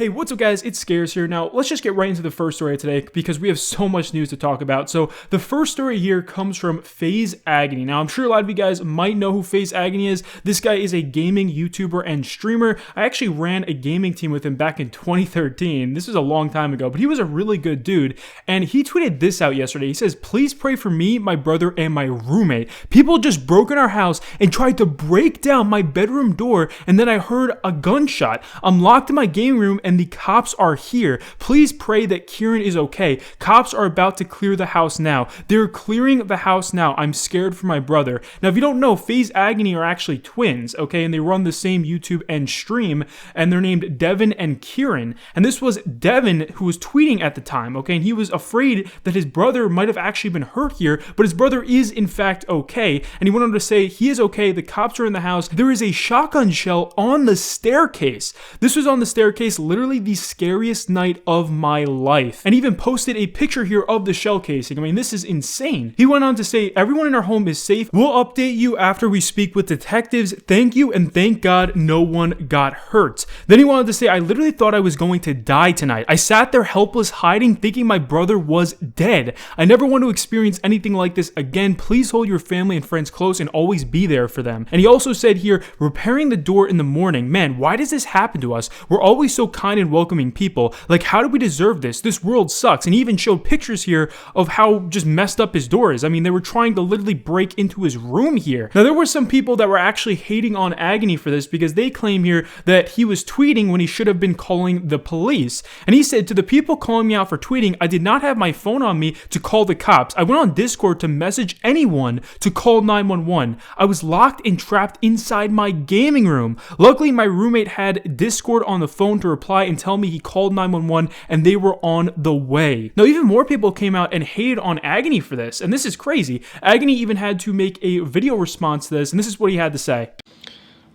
Hey, what's up guys, it's Scarce here. Now, let's just get right into the first story today because we have so much news to talk about. So, the first story here comes from FaZe Agony. Now, I'm sure a lot of you guys might know who FaZe Agony is. This guy is a gaming YouTuber and streamer. I actually ran a gaming team with him back in 2013. This was a long time ago, but he was a really good dude. And he tweeted this out yesterday. He says, "Please pray for me, my brother, and my roommate. People just broke in our house and tried to break down my bedroom door, and then I heard a gunshot. I'm locked in my gaming room and the cops are here. Please pray that Kieran is okay. Cops are about to clear the house now. They're clearing the house now. I'm scared for my brother." Now, if you don't know, FaZe Agony are actually twins, okay? And they run the same YouTube and stream, and they're named Devin and Kieran. And this was Devin who was tweeting at the time, okay? And he was afraid that his brother might have actually been hurt here, but his brother is in fact okay. And he went on to say, he is okay. The cops are in the house. There is a shotgun shell on the staircase. This was on the staircase, literally the scariest night of my life, and even posted a picture here of the shell casing. I mean, this is insane. He went on to say, "Everyone in our home is safe. We'll update you after we speak with detectives. Thank you, and thank God no one got hurt." Then he wanted to say, "I literally thought I was going to die tonight. I sat there helpless, hiding, thinking my brother was dead. I never want to experience anything like this again. Please hold your family and friends close and always be there for them." And he also said here, "Repairing the door in the morning. Man, why does this happen to us? We're always so kind and welcoming people. Like, how do we deserve this? This world sucks." And he even showed pictures here of how just messed up his door is. I mean, they were trying to literally break into his room here. Now, there were some people that were actually hating on Agony for this because they claim here that he was tweeting when he should have been calling the police. And he said, "To the people calling me out for tweeting, I did not have my phone on me to call the cops. I went on Discord to message anyone to call 911. I was locked and trapped inside my gaming room. Luckily, my roommate had Discord on the phone to reply and tell me he called 911 and they were on the way." Now, even more people came out and hated on Agony for this, and this is crazy. Agony even had to make a video response to this, and this is what he had to say.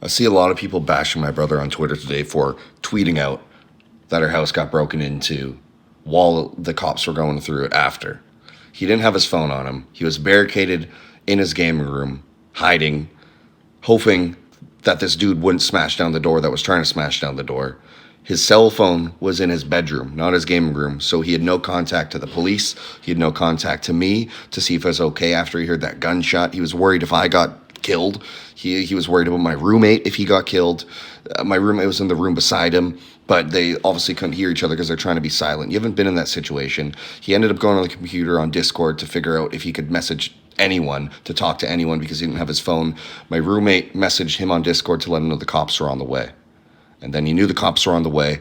"I see a lot of people bashing my brother on Twitter today for tweeting out that our house got broken into while the cops were going through it after. He didn't have his phone on him. He was barricaded in his gaming room, hiding, hoping that this dude wouldn't smash down the door that was trying to smash down the door. His cell phone was in his bedroom, not his gaming room, so he had no contact to the police. He had no contact to me to see if I was okay after he heard that gunshot. He was worried if I got killed. He was worried about my roommate if he got killed. My roommate was in the room beside him, but they obviously couldn't hear each other because they're trying to be silent. You haven't been in that situation. He ended up going on the computer on Discord to figure out if he could message anyone, to talk to anyone because he didn't have his phone. My roommate messaged him on Discord to let him know the cops were on the way. And then he knew the cops were on the way,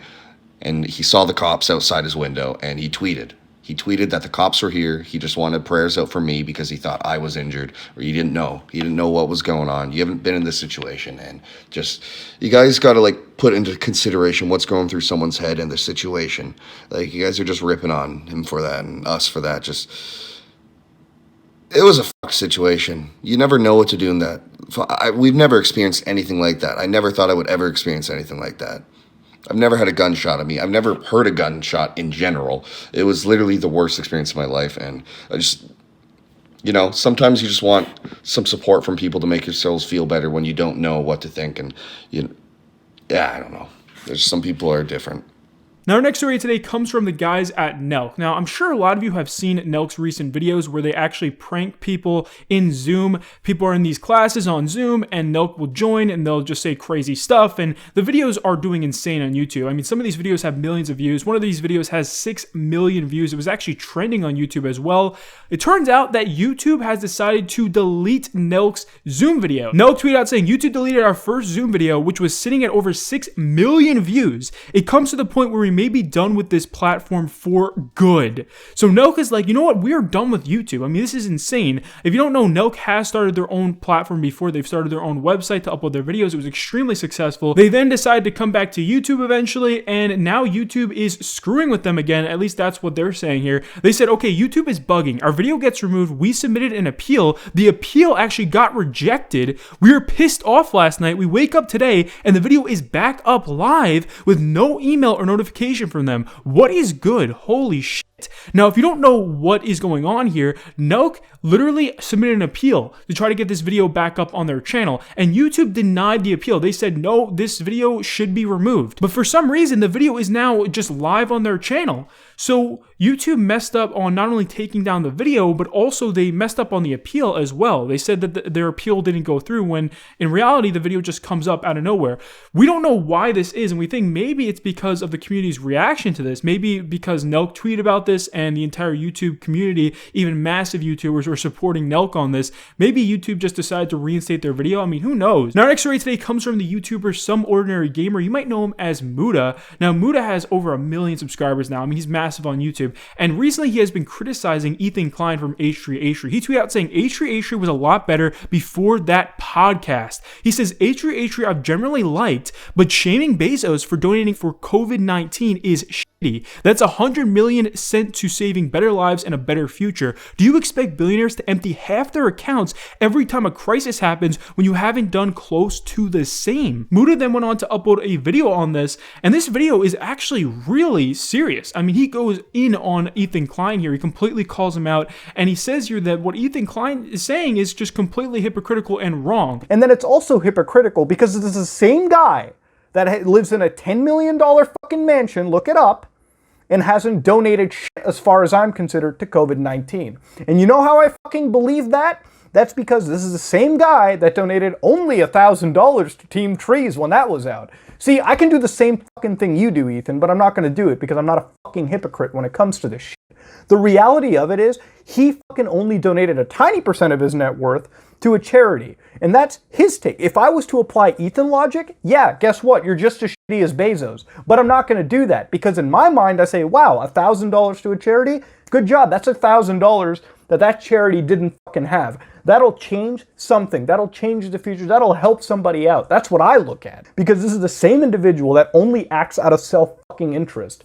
and he saw the cops outside his window, and he tweeted. He tweeted that the cops were here. He just wanted prayers out for me because he thought I was injured, or he didn't know. He didn't know what was going on. You haven't been in this situation, and just, you guys got to, like, put into consideration what's going through someone's head in this situation. Like, you guys are just ripping on him for that and us for that. Just, it was a fuck situation. You never know what to do in that. We've never experienced anything like that. I never thought I would ever experience anything like that. I've never had a gunshot at me. I've never heard a gunshot in general. It was literally the worst experience of my life. And I just, you know, sometimes you just want some support from people to make yourselves feel better when you don't know what to think. And, yeah, I don't know. There's some people are different. Now, our next story today comes from the guys at NELK. Now, I'm sure a lot of you have seen NELK's recent videos where they actually prank people in Zoom. People are in these classes on Zoom, and NELK will join, and they'll just say crazy stuff, and the videos are doing insane on YouTube. I mean, some of these videos have millions of views. One of these videos has 6 million views. It was actually trending on YouTube as well. It turns out that YouTube has decided to delete NELK's Zoom video. NELK tweeted out saying, "YouTube deleted our first Zoom video, which was sitting at over 6 million views. It comes to the point where we may be done with this platform for good." So NELK is like, you know what? We are done with YouTube. I mean, this is insane. If you don't know, NELK has started their own platform before. They've started their own website to upload their videos. It was extremely successful. They then decided to come back to YouTube eventually, and now YouTube is screwing with them again. At least that's what they're saying here. They said, okay, YouTube is bugging. Our video gets removed. We submitted an appeal. The appeal actually got rejected. We were pissed off last night. We wake up today, and the video is back up live with no email or notification from them. What is good? Holy shit. Now, if you don't know what is going on here, NELK literally submitted an appeal to try to get this video back up on their channel, and YouTube denied the appeal. They said, no, this video should be removed. But for some reason, the video is now just live on their channel. So YouTube messed up on not only taking down the video, but also they messed up on the appeal as well. They said that their appeal didn't go through when in reality, the video just comes up out of nowhere. We don't know why this is, and we think maybe it's because of the community's reaction to this. Maybe because NELK tweeted about this and the entire YouTube community, even massive YouTubers, were supporting NELK on this. Maybe YouTube just decided to reinstate their video. I mean, who knows? Now, our next story today comes from the YouTuber Some Ordinary Gamer. You might know him as Muda. Now, Muda has over 1 million subscribers now. I mean, he's massive on YouTube. And recently, he has been criticizing Ethan Klein from H3H3. He tweeted out saying H3H3 was a lot better before that podcast. He says, H3H3 I've generally liked, but shaming Bezos for donating for COVID-19 is shitty. That's 100 million sent to saving better lives and a better future. Do you expect billionaires to empty half their accounts every time a crisis happens when you haven't done close to the same? Muda then went on to upload a video on this, and this video is actually really serious. I mean, he goes in on Ethan Klein here. He completely calls him out, and he says here that what Ethan Klein is saying is just completely hypocritical and wrong. And then it's also hypocritical because it's the same guy that lives in a $10 million fucking mansion, look it up, and hasn't donated shit, as far as I'm considered, to COVID-19. And you know how I fucking believe that? That's because this is the same guy that donated only $1,000 to Team Trees when that was out. See, I can do the same fucking thing you do, Ethan, but I'm not going to do it because I'm not a fucking hypocrite when it comes to this shit. The reality of it is, he fucking only donated a tiny percent of his net worth to a charity. And that's his take. If I was to apply Ethan logic, yeah, guess what? You're just as shitty as Bezos. But I'm not going to do that because in my mind, I say, wow, $1,000 to a charity? Good job. That's $1,000 that charity didn't fucking have. That'll change something. That'll change the future. That'll help somebody out. That's what I look at. Because this is the same individual that only acts out of self-fucking interest.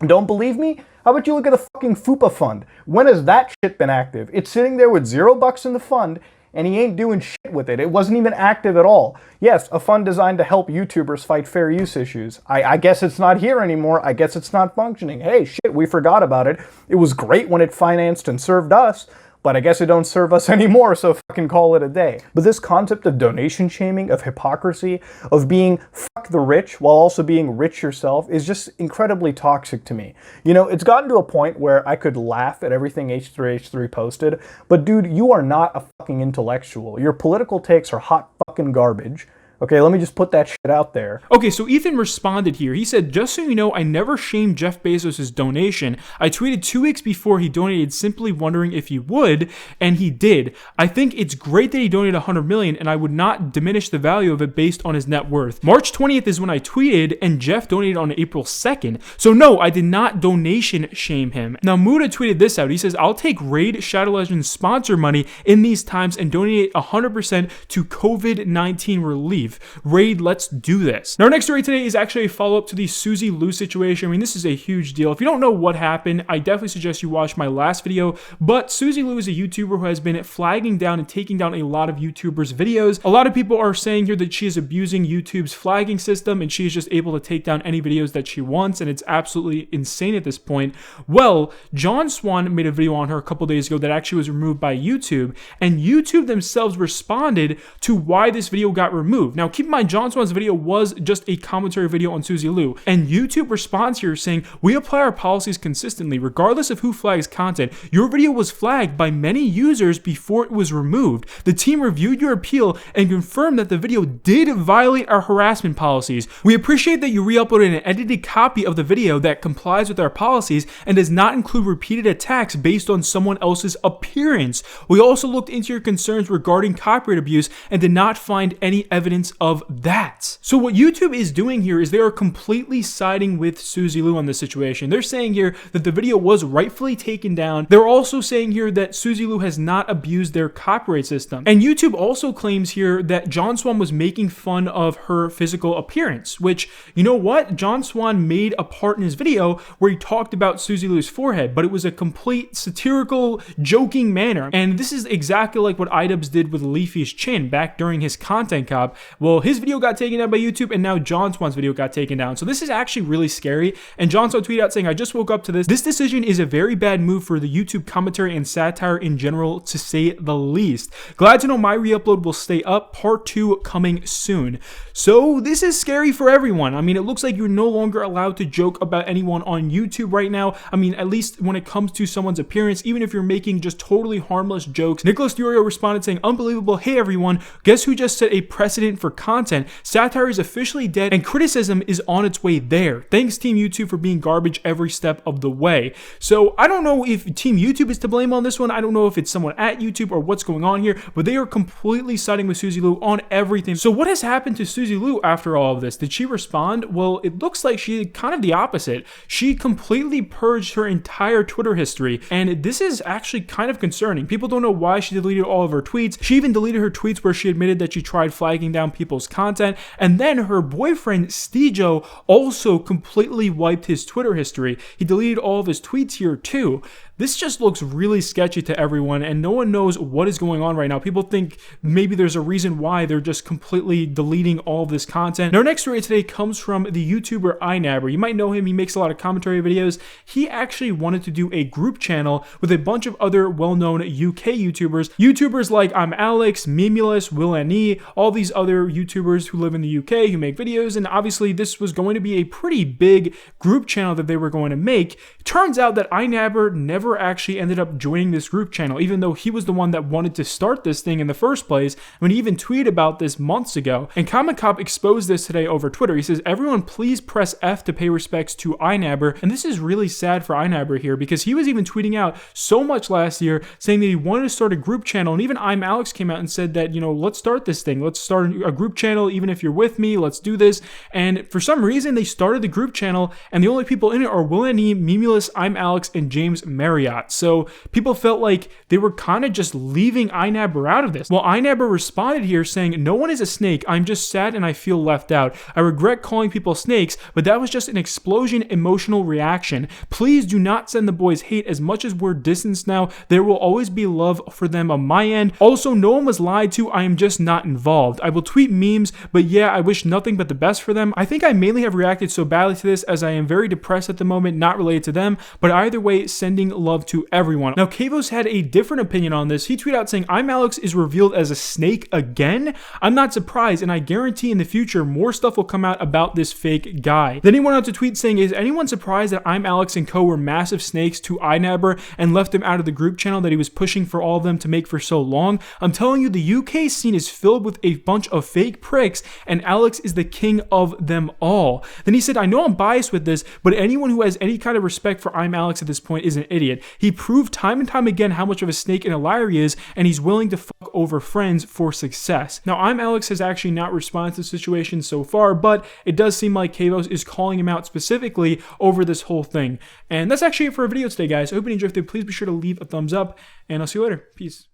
Don't believe me? How about you look at the fucking FUPA fund? When has that shit been active? It's sitting there with $0 in the fund, and he ain't doing shit with it. It wasn't even active at all. Yes, a fund designed to help YouTubers fight fair use issues. I guess it's not here anymore. I guess it's not functioning. Hey, shit, we forgot about it. It was great when it financed and served us, but I guess it don't serve us anymore, so fucking call it a day. But this concept of donation shaming, of hypocrisy, of being fuck the rich while also being rich yourself is just incredibly toxic to me. You know, it's gotten to a point where I could laugh at everything H3H3 posted, but dude, you are not a fucking intellectual. Your political takes are hot fucking garbage. Okay, let me just put that shit out there. Okay, so Ethan responded here. He said, just so you know, I never shamed Jeff Bezos' donation. I tweeted 2 weeks before he donated simply wondering if he would, and he did. I think it's great that he donated 100 million, and I would not diminish the value of it based on his net worth. March 20th is when I tweeted, and Jeff donated on April 2nd. So no, I did not donation shame him. Now, Muda tweeted this out. He says, I'll take Raid Shadow Legends sponsor money in these times and donate 100% to COVID-19 relief. Raid, let's do this. Now, our next story today is actually a follow-up to the Suzy Lu situation. I mean, this is a huge deal. If you don't know what happened, I definitely suggest you watch my last video, but Suzy Lu is a YouTuber who has been flagging down and taking down a lot of YouTubers' videos. A lot of people are saying here that she is abusing YouTube's flagging system and she is just able to take down any videos that she wants, and it's absolutely insane at this point. Well, John Swan made a video on her a couple days ago that actually was removed by YouTube, and YouTube themselves responded to why this video got removed. Now, keep in mind, John Swan's video was just a commentary video on Suzy Lu, and YouTube responds here saying, we apply our policies consistently, regardless of who flags content. Your video was flagged by many users before it was removed. The team reviewed your appeal and confirmed that the video did violate our harassment policies. We appreciate that you re-uploaded an edited copy of the video that complies with our policies and does not include repeated attacks based on someone else's appearance. We also looked into your concerns regarding copyright abuse and did not find any evidence of that. So what YouTube is doing here is they are completely siding with Suzy Lu on this situation. They're saying here that the video was rightfully taken down. They're also saying here that Suzy Lu has not abused their copyright system. And YouTube also claims here that John Swan was making fun of her physical appearance, which, you know what? John Swan made a part in his video where he talked about Suzy Lu's forehead, but it was a complete satirical, joking manner. And this is exactly like what iDubbbz did with Leafy's chin back during his content cop, Well, his video got taken down by YouTube, and now John Swan's video got taken down. So this is actually really scary. And John Swan tweeted out saying, I just woke up to this. This decision is a very bad move for the YouTube commentary and satire in general, to say the least. Glad to know my re-upload will stay up. Part 2 coming soon. So this is scary for everyone. I mean, it looks like you're no longer allowed to joke about anyone on YouTube right now. I mean, at least when it comes to someone's appearance, even if you're making just totally harmless jokes. Nicholas Durio responded saying, unbelievable. Hey everyone, guess who just set a precedent for content? Satire is officially dead and criticism is on its way there. Thanks Team YouTube for being garbage every step of the way. So I don't know if Team YouTube is to blame on this one. I don't know if it's someone at YouTube or what's going on here, but they are completely siding with Suzy Lu on everything. So what has happened to Suzy Lu after all of this? Did she respond? Well, it looks like she did kind of the opposite. She completely purged her entire Twitter history, and this is actually kind of concerning. People don't know why she deleted all of her tweets. She even deleted her tweets where she admitted that she tried flagging down people's content, and then her boyfriend Stejo also completely wiped his Twitter history. He deleted all of his tweets here too. This just looks really sketchy to everyone, and no one knows what is going on right now. People think maybe there's a reason why they're just completely deleting all of this content. Now, our next story today comes from the YouTuber iNabber. You might know him. He makes a lot of commentary videos. He actually wanted to do a group channel with a bunch of other well-known UK YouTubers. YouTubers like ImAlexx, ImAlexx, Will&E, all these other YouTubers who live in the UK who make videos, and obviously this was going to be a pretty big group channel that they were going to make. Turns out that iNabber never actually ended up joining this group channel, even though he was the one that wanted to start this thing in the first place, when he even tweeted about this months ago. And Comic Cop exposed this today over Twitter. He says, everyone please press F to pay respects to iNabber. And this is really sad for iNabber here, because he was even tweeting out so much last year saying that he wanted to start a group channel, and even ImAlexx came out and said that, you know, let's start this thing. Let's start a group channel, even if you're with me, let's do this. And for some reason, they started the group channel, and the only people in it are Will&E, ImAlexx, ImAlexx, and James Marriott. So people felt like they were kind of just leaving iNabber out of this. Well, iNabber responded here saying, no one is a snake. I'm just sad and I feel left out. I regret calling people snakes, but that was just an explosion emotional reaction. Please do not send the boys hate. As much as we're distanced now, there will always be love for them on my end. Also, no one was lied to. I am just not involved. I will tweet memes, but yeah, I wish nothing but the best for them. I think I mainly have reacted so badly to this as I am very depressed at the moment, not related to them, but either way, sending love to everyone. Now, Kavos had a different opinion on this. He tweeted out saying, ImAlexx is revealed as a snake again? I'm not surprised, and I guarantee in the future more stuff will come out about this fake guy. Then he went on to tweet saying, is anyone surprised that ImAlexx and co were massive snakes to iNabber and left him out of the group channel that he was pushing for all of them to make for so long? I'm telling you, the UK scene is filled with a bunch of fake pricks, and Alex is the king of them all. Then he said, I know I'm biased with this, but anyone who has any kind of respect for ImAlexx at this point is an idiot. He proved time and time again how much of a snake and a liar he is, and he's willing to fuck over friends for success. Now, ImAlexx has actually not responded to the situation so far, but it does seem like Kavos is calling him out specifically over this whole thing. And that's actually it for our video today, guys. I hope you enjoyed it. Please be sure to leave a thumbs up, and I'll see you later. Peace.